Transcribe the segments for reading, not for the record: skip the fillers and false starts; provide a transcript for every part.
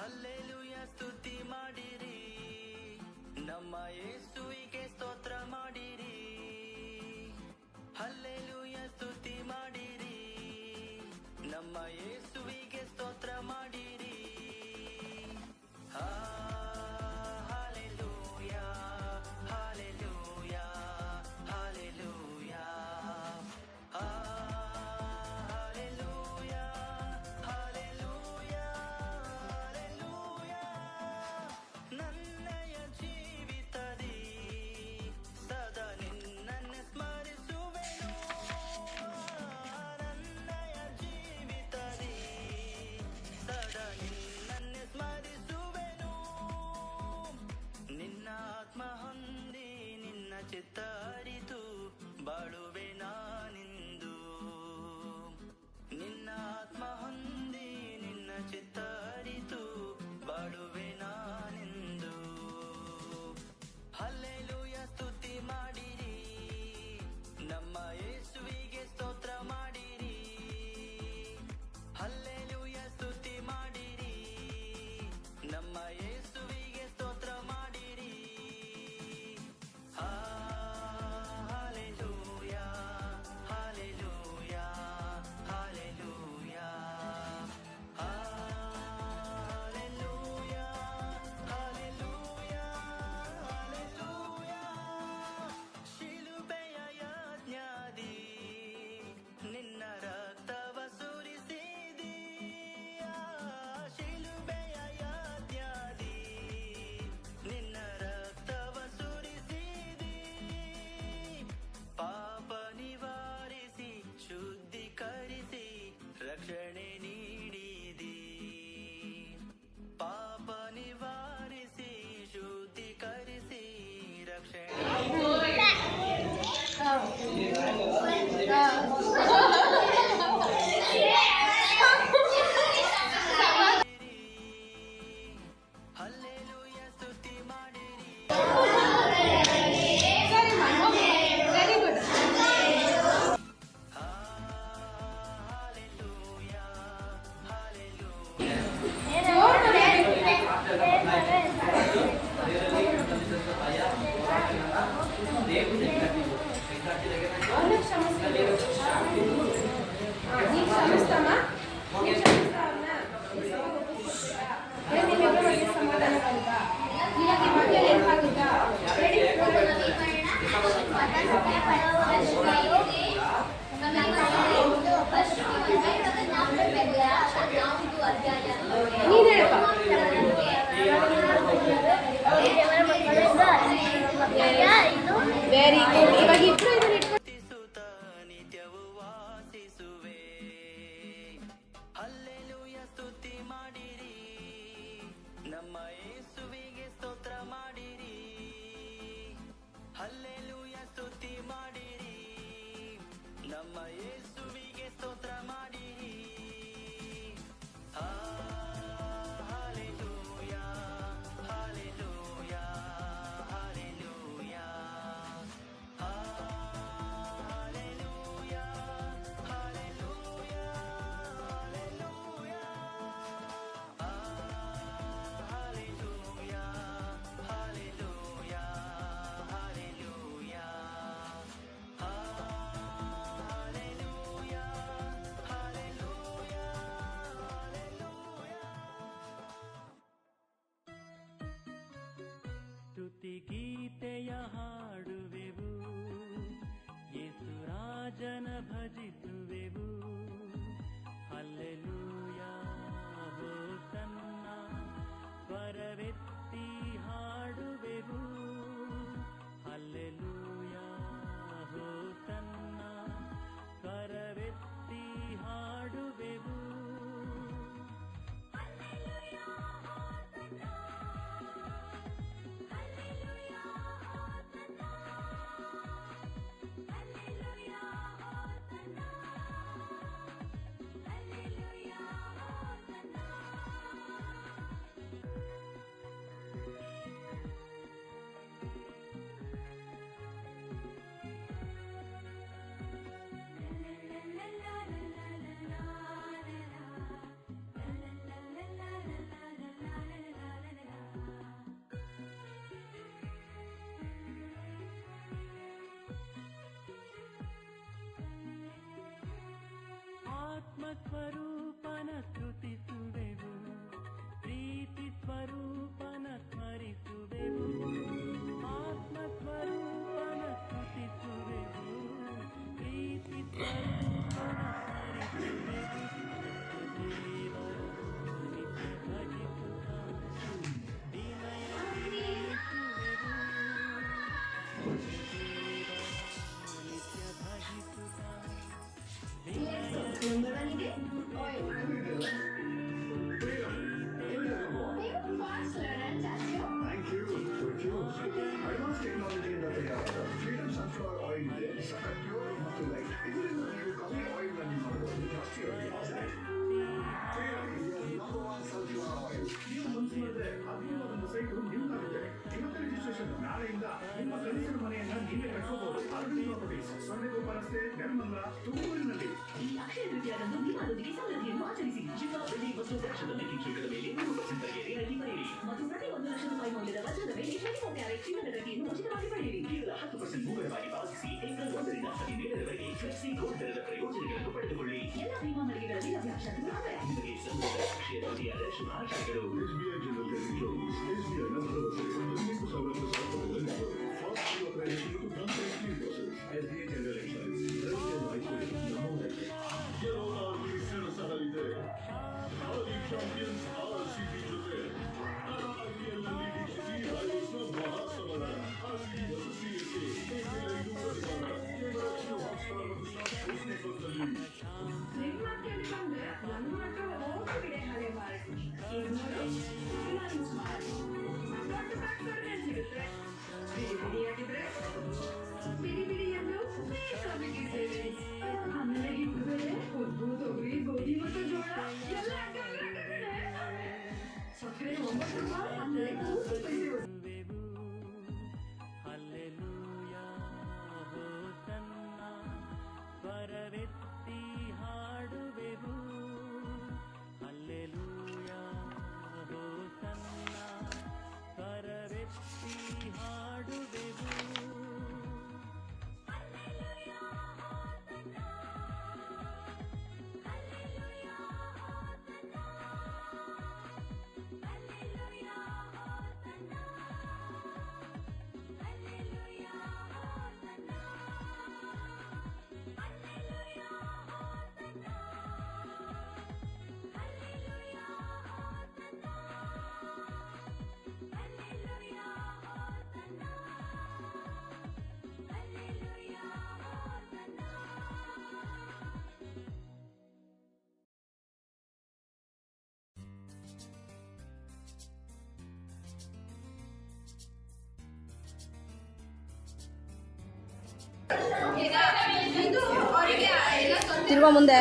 Hallelujah ಸ್ತುತಿ ಮಾಡಿರಿ, ನಮ್ಮ ಯೇಸುವಿಗೆ ಸ್ತೋತ್ರ ಮಾಡಿರಿ. ಹಲ್ಲೆಲೂಯ ಸ್ತುತಿ ಮಾಡಿರಿ, ನಮ್ಮ ಯೇಸುವಿಗೆ ಸ್ತೋತ್ರ ಮಾಡಿರಿ. Hallelujah hallelujah hallelujah hallelujah hallelujah hallelujah. ನನ್ನಯ ಜೀವಿತದಿ ಸದಾ ನಿನ್ನನ್ನೇ ಸ್ಮರಿಸುವೆನು. ನನ್ನಯ ಜೀವಿತದಿ ಸದಾ ನಿನ್ನನ್ನೇ ಸ್ಮರಿಸುವೆನು. ನಿನ್ನ ಆತ್ಮ ಹೊಂದಿ ನಿನ್ನ ಚಿತ್ತ ಅರಿತು ಬಾಳುವೆ ನಾನಿಂದು. ನಿನ್ನ ಆತ್ಮ ಹೊಂದಿ ನಿನ್ನ ಚಿತ್ತ ಅರಿತು ಬಾಳುವೆ ನಾನಿಂದು. ಹಲ್ಲೆಲೂಯ ಸ್ತುತಿ ಮಾಡಿರಿ, ನಮ್ಮ ಯೇಸುವಿಗೆ ಸ್ತೋತ್ರ ಮಾಡಿರಿ. ಹಲ್ಲೆಲೂಯ ಸ್ತುತಿ ಮಾಡಿರಿ, ನಮ್ಮ ಯೇಸುವಿಗೆ ಸ್ತೋತ್ರ ಮಾಡಿರಿ. Hallelujah hallelujah hallelujah hallelujah hallelujah hallelujah. ಶಿಲುಬೆಯ ಯಜ್ಞದಿ ನಿನ್ನ ರಕ್ತವ ಸುರಿಸಿದಿ. ಶಿಲುಬೆಯ ಯಜ್ಞದಿ ನಿನ್ನ ರಕ್ತವ ಸುರಿಸಿದಿ. ಪಾಪ ನಿವಾರಿಸಿ ಶುದ್ಧೀಕರಿಸಿ ರಕ್ಷಣೆ ನೀಡಿದಿ. ಪಾಪ ನಿವಾರಿಸಿ ಶುದ್ಧೀಕರಿಸಿ ರಕ್ಷಣೆ ಹಲ್ಲೆಲೂಯ ಸ್ತುತಿ ಮಾಡಿರಿ. Hallelujah hallelujah very good. ಇವಾಗ ಇಬ್ರು ಇದನ್ನ ಇಟ್ಕೊಂಡು ಸುತ ನಿತ್ಯವೂ ವಾಸಿಸುವೆ. ಹಲ್ಲೆಲೂಯ ಸ್ತುತಿ ಮಾಡಿರಿ, ನಮ್ಮ ಯೇಸುವಿಗೆ ಸ್ತೋತ್ರ ಮಾಡಿರಿ. ಹಲ್ಲೆಲೂಯ ಸ್ತುತಿ ಮಾಡಿರಿ, ನಮ್ಮ ಯೇಸುವಿಗೆ ಸ್ತೋತ್ರ ಮಾಡಿರಿ. Hallelujah hallelujah hallelujah hallelujah hallelujah hallelujah hallelujah hallelujah hallelujah hallelujah hallelujah ಸ್ತುತಿಗೀತೆಯ ಹಾಡುವೆವು, ಯೇಸುರಾಜನ ಭಜಿಸುವೆವು. ಹಲ್ಲೆಲೂಯ ಹೋಸನ್ನ ಸ್ವರವೆತ್ತಿ ಹಾಡುವೆವು. ಹಲ್ಲೆಲೂಯ ಹೋಸನ್ನ ಸ್ವರವೆತ್ತಿ ಹಾಡುವೆವು. ಸ್ವರೂಪನ ಸ್ತುತಿಸುವೆವು, ಪ್ರೀತಿ ಸ್ವರೂಪನ ಸ್ಮರಿಸುವೆವು, ಆತ್ಮ ಸ್ವರೂಪನ ಸ್ತುತಿಸುವೆವು, ಪ್ರೀತಿ ಸ್ವರೂಪನ ಸ್ಮರಿಸುವೆವು, ದೇವರ ನಿತ್ಯ ಭಜಿಸುತ್ತ ವಿನಯದಿ ನಡೆಸುವೆವು, ನಿತ್ಯ ಭಜಿಸುತ್ತ Thank you. Advanced technology in the Freedom Sunflower Oil ಇದೆ ಸಖತ್ ಪ್ಯೂರ್ ಮತ್ತು ಲೈಟ್. ಇದರಿಂದ ನೀವು ಕಮ್ಮಿ ಆಯಿಲ್ ನಲ್ಲಿ ಮಾಡಬಹುದು, ಜಾಸ್ತಿ ಆಯಿಲ್ ಆಗಿದೆ. Freedom is your number one sunflower oil. ನೀವು ಮನಸ್ಸಿದ್ರೆ ಅದ್ಭುತವಾದ ಸೈಟ್ ನಿಮ್ಗಾಗುತ್ತೆ. ಇವತ್ತು ರಿಜಿಸ್ಟ್ರೇಷನ್, ನಾಳೆಯಿಂದ ನಿಮ್ಮ ಕನಸಿನ ಮನೆಯನ್ನ ನೀವೇ ಕಟ್ಕೋಬಹುದು. ಅರವಿಂದ್ ಪ್ರಾಪರ್ಟೀಸ್, ಸೊನ್ನೆಗೊಬ್ಬ ರಸ್ತೆ, ನೆಲಮಂಗಲ, ತುಮಕೂರಿನಲ್ಲಿ. ಈ ಅಕ್ಷಯ ತೃತೀಯದಂದು ನಿಮ್ಮದೊಂದಿಗೆ ಸಮೃದ್ಧಿಯನ್ನು ಆಚರಿಸಿ. ಶಿಫಾ ಬೆಳ್ಳಿ ಮತ್ತು ವಜ್ರದ ಮೇಕಿಂಗ್ ಶುಲ್ಕದ ಮೇಲೆ 3% ರಿಯಾಯಿತಿ ಪಡೆಯಿರಿ ಮತ್ತು ಪ್ರತಿ 1 ಲಕ್ಷ ರೂಪಾಯಿ ಮೌಲ್ಯದ ವಜ್ರದ ಮೇಲೆ 24 ಕ್ಯಾರೆಟ್ ಚಿನ್ನದ ಗಟ್ಟಿಯನ್ನು ಉಚಿತವಾಗಿ ಪಡೆಯಿರಿ. ಕೇವಲ 10% ಮುಂಗಡವಾಗಿ ಪಾವತಿಸಿ ಏಪ್ರಿಲ್ 1ರಿಂದ 17ರವರೆಗೆ ಫ್ಲೆಕ್ಸಿ ಗೋಲ್ಡ್ ದರದ ಪ್ರಯೋಜನಗಳನ್ನು ಪಡೆದುಕೊಳ್ಳಿ. ಎಲ್ಲ ವಿಮಾ ಮಳಿಗೆಗಳಲ್ಲಿ ಲಭ್ಯ. ಶತಮಾನ ನಿಮಗೆ ಸಮೃದ್ಧ ಅಕ್ಷಯ ತೃತೀಯದ ಶುಭಾಶಯಗಳು. SBI General Credit Loans, SBI ನ ಭರವಸೆ 18,000 ಸಾಲದಲ್ಲಿ ಫಾಸ್ಟ್ ಪ್ರಯಾಣಿಸಿ ಮತ್ತು transfer clean process. SBI General Insurance, ನಮ್ಮೊಂದಿಗೆ. ಗೆಲುವಾಗಿ ಸೆಣಸಲಿದೆ. ಹಾಲಿ ಚಾಂಪಿಯನ್ಸ್ RCB ಜೊತೆ IPLನಲ್ಲಿ ವೀಕ್ಷಿಸಿ ರಾಜ್ಯೋತ್ಸವ ಮಹಾಸಮರ. RCB ಮತ್ತು CSK ಕೇವಲ 5 ರವಿವಾರ ಕೇವಲ ಜಿಯೋ ಹಾಟ್ಸ್ಟಾರ್ ಮತ್ತು ಸ್ಟಾರ್ ಸ್ಪೋರ್ಟ್ಸ್ ನೆಟ್ವರ್ಕ್ನಲ್ಲಿ. ನಿಮ್ಮ ಕೇಳಿಕೊಂಡ್ರೆ ನನ್ನ ಹತ್ರ ಹೋಗ್ಬಿಡೆ ಹಳೆ ಮಾರಕ್ಕೆ ಈಗ ನೋಡಿ ಸಿಗುತ್ತೆ. ಬಿಡಿಯಾಗಿದ್ರೆ ಬಿಡಿ ಬಿಡಿಯನ್ನು ಬೇಕಾಗಿದ್ದೇವೆ. ಆಮೇಲೆ ಇಟ್ಟು ಬೇರೆ ಉದ್ದು, ತೊಗರಿ, ಗೋಧಿ ಮತ್ತು ಜೋಳ ಎಲ್ಲ ಸಕ್ಕರೆ 9 ರೂಪಾಯಿ, ಅಂದರೆ 3 ಪೈಸೆ. ಹಲ್ಲೆಲೂಯಾ ಹೋಸನ್ನ ಸ್ವರವೆತ್ತಿ ಹಾಡುವೆವು, ಹಲ್ಲೆಲೂಯಾ ಹೋಸನ್ನ ಸ್ವರವೆತ್ತಿ ಹಾಡುವೆವು. ತಿರ್ಗೋ ಮುಂದೆ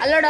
ಅಲ್ಲೋಡ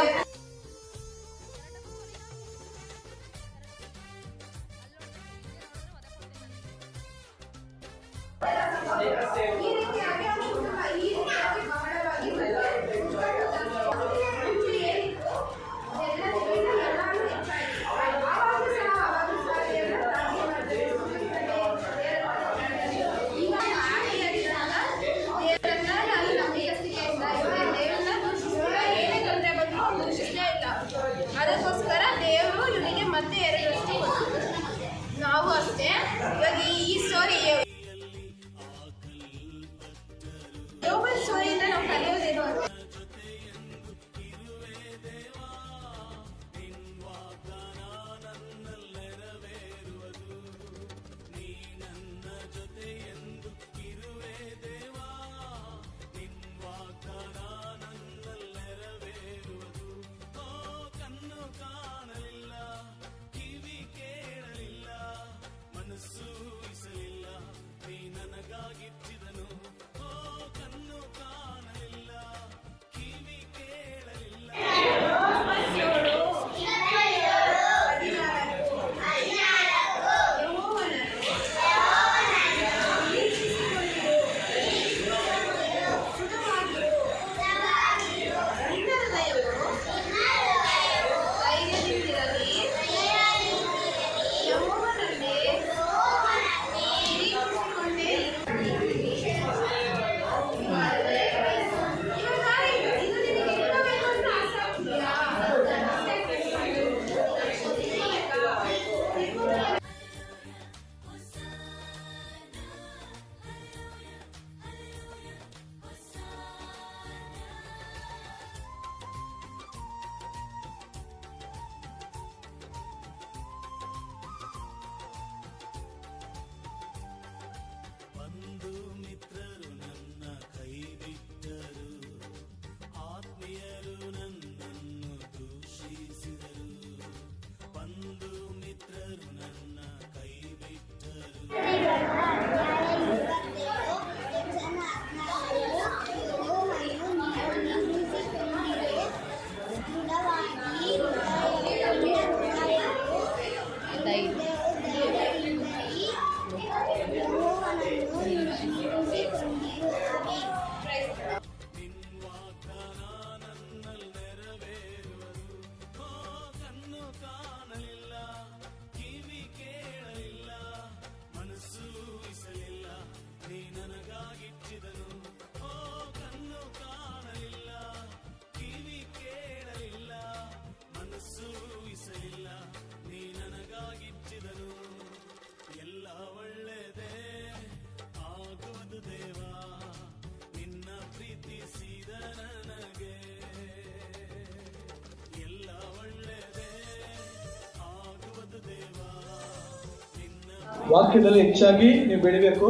ವಾಕ್ಯದಲ್ಲಿ ಹೆಚ್ಚಾಗಿ ನೀವು ಬೆಳಿಬೇಕು,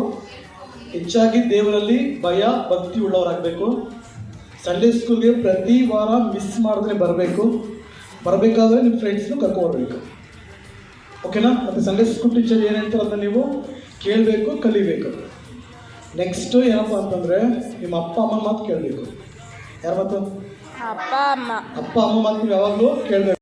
ಹೆಚ್ಚಾಗಿ ದೇವರಲ್ಲಿ ಭಯ ಭಕ್ತಿ ಉಳ್ಳವರಾಗಬೇಕು. ಸಂಡೇ ಸ್ಕೂಲ್ಗೆ ಪ್ರತಿ ವಾರ ಮಿಸ್ ಮಾಡಿದ್ರೆ ಬರಬೇಕಾದ್ರೆ ನಿಮ್ಮ ಫ್ರೆಂಡ್ಸ್ನು ಕರ್ಕೊಂಡ್ಬರ್ಬೇಕು. ಓಕೆನಾ? ಮತ್ತು ಸಂಡೇ ಸ್ಕೂಲ್ ಟೀಚರ್ ಏನು ಹೇಳ್ತಾರೆ ಅದನ್ನ ನೀವು ಕೇಳಬೇಕು, ಕಲಿಬೇಕು. ನೆಕ್ಸ್ಟು ಏನಪ್ಪ ಅಂತಂದರೆ ನಿಮ್ಮ ಅಪ್ಪ ಅಮ್ಮನ ಮಾತು ಕೇಳಬೇಕು. ಯಾರ ಮಾತು? ಅಪ್ಪ ಅಮ್ಮ ಅಪ್ಪ ಅಮ್ಮ ಮಾತು ನೀವು ಯಾವಾಗಲೂ ಕೇಳಬೇಕು.